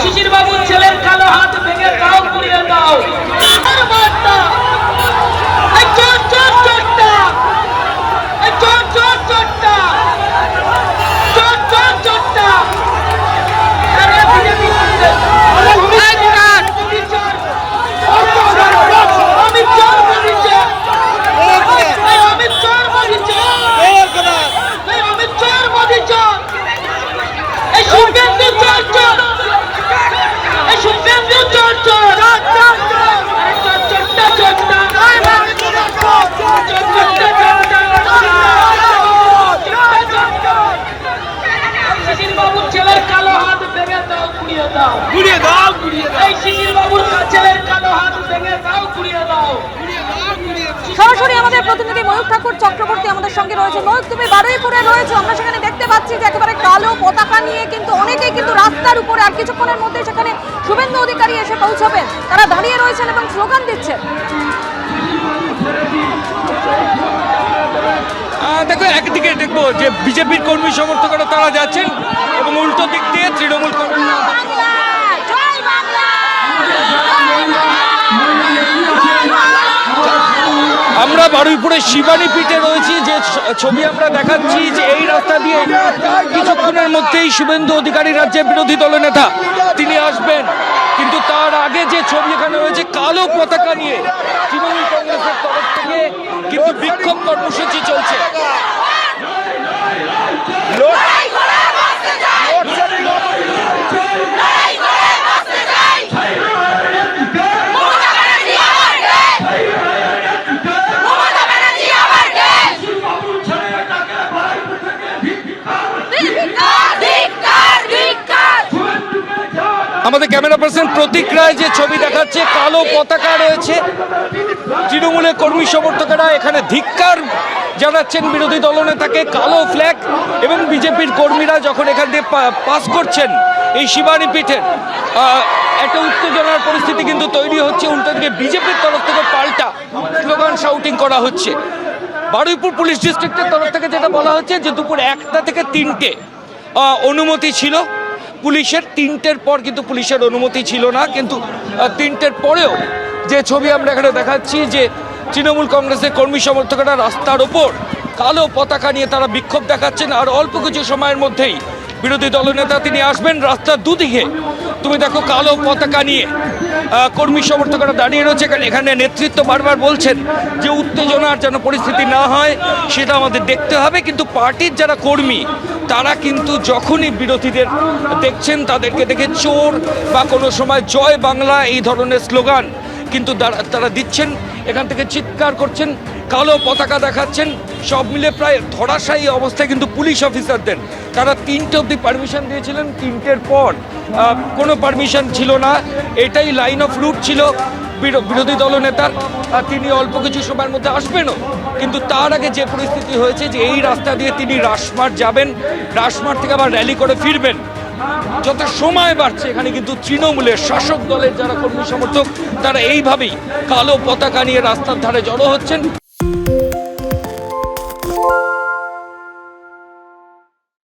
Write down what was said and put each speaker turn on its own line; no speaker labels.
শিশির বাবুর ছেলের কালো হাত ভেঙে দাও, ঘুরিয়ে দাও।
সরাসরি আমাদের প্রতিনিধি ময়ূক ঠাকুর চক্রবর্তী আমাদের সঙ্গে রয়েছে। ময়ূক, তুমি বারুইপুরে রয়েছে, আমরা সেখানে দেখতে পাচ্ছি যে একেবারে কালো পতাকা নিয়ে কিন্তু অনেকেই কিন্তু রাস্তার উপরে, আর কিছুক্ষণের মধ্যে সেখানে শুভেন্দু অধিকারী এসে পৌঁছবেন, তারা দাঁড়িয়ে রয়েছেন এবং স্লোগান দিচ্ছেন।
দেখো, একদিকে দেখবো যে বিজেপির কর্মী সমর্থকরা তারা যাচ্ছেন এবং উল্টো দিক দিয়ে তৃণমূল কর্মী। আমরা বারুইপুরের শিবানী পীঠে রয়েছি, যে ছবি আমরা দেখাচ্ছি যে এই রাস্তা দিয়ে কিছুক্ষণের মধ্যেই শুভেন্দু অধিকারী, রাজ্যের বিরোধী দলনেতা, তিনি আসবেন। কিন্তু তার আগে যে ছবি এখানে রয়েছে কালো পতাকা নিয়ে তৃণমূল কংগ্রেসের তরফ থেকে কিন্তু বিক্ষোভ কর্মসূচি চলছে। আমাদের ক্যামেরা পার্সন প্রতীক রায় যে ছবি দেখাচ্ছে, কালো পতাকা রয়েছে, তৃণমূলের কর্মী সমর্থকেরা এখানে ধিক্কার জানাচ্ছেন বিরোধী দলনেতাকে, কালো ফ্ল্যাগ, এবং বিজেপির কর্মীরা যখন এখান দিয়ে পাস করছেন এই শিবানী পীঠের, একটা উত্তেজনার পরিস্থিতি কিন্তু তৈরি হচ্ছে। উল্টো দিকে বিজেপির তরফ থেকে পাল্টা স্লোগান শাউটিং করা হচ্ছে। বারুইপুর পুলিশ ডিস্ট্রিক্টের তরফ থেকে যেটা বলা হচ্ছে যে দুপুর 1টা থেকে 3টে অনুমতি ছিল পুলিশের, 3টের পর কিন্তু পুলিশের অনুমতি ছিল না। কিন্তু 3টের পরেও যে ছবি আমরা এখানে দেখাচ্ছি যে তৃণমূল কংগ্রেসের কর্মী সমর্থকেরা রাস্তার ওপর কালো পতাকা নিয়ে তারা বিক্ষোভ দেখাচ্ছেন। আর অল্প কিছু সময়ের মধ্যেই বিরোধী দলনেতা তিনি আসবেন। রাস্তার দুদিকে তুমি দেখো কালো পতাকা নিয়ে কর্মী সমর্থকরা দাঁড়িয়ে রয়েছে। এখানে নেতৃত্ব বারবার বলছেন যে উত্তেজনার যেন পরিস্থিতি না হয় সেটা আমাদের দেখতে হবে। কিন্তু পার্টির যারা কর্মী তারা কিন্তু যখনই বিরোধীদের দেখছেন তাদেরকে দেখে চোর বা কোনো সময় জয় বাংলা এই ধরনের স্লোগান কিন্তু তারা দিচ্ছেন, এখান থেকে চিৎকার করছেন, কালো পতাকা দেখাচ্ছেন। সব মিলে প্রায় ধরাশায়ী অবস্থায় কিন্তু পুলিশ অফিসারদের, তারা 3টে অবধি পারমিশন দিয়েছিলেন, 3টের পর কোনো পারমিশন ছিল না। এটাই লাইন অফ রুট ছিল বিরোধী দলনেতার, তিনি অল্প কিছু সময়ের মধ্যে আসবেনও। কিন্তু তার আগে যে পরিস্থিতি হয়েছে যে এই রাস্তা দিয়ে তিনি রাসমার যাবেন, রাসমার থেকে আবার র্যালি করে ফিরবেন। যত সময় বাড়ছে এখানে কিন্তু তৃণমূলের শাসক দলের যারা কর্মী সমর্থক তারা এইভাবেই কালো পতাকা নিয়ে রাস্তার ধারে জড়ো হচ্ছেন।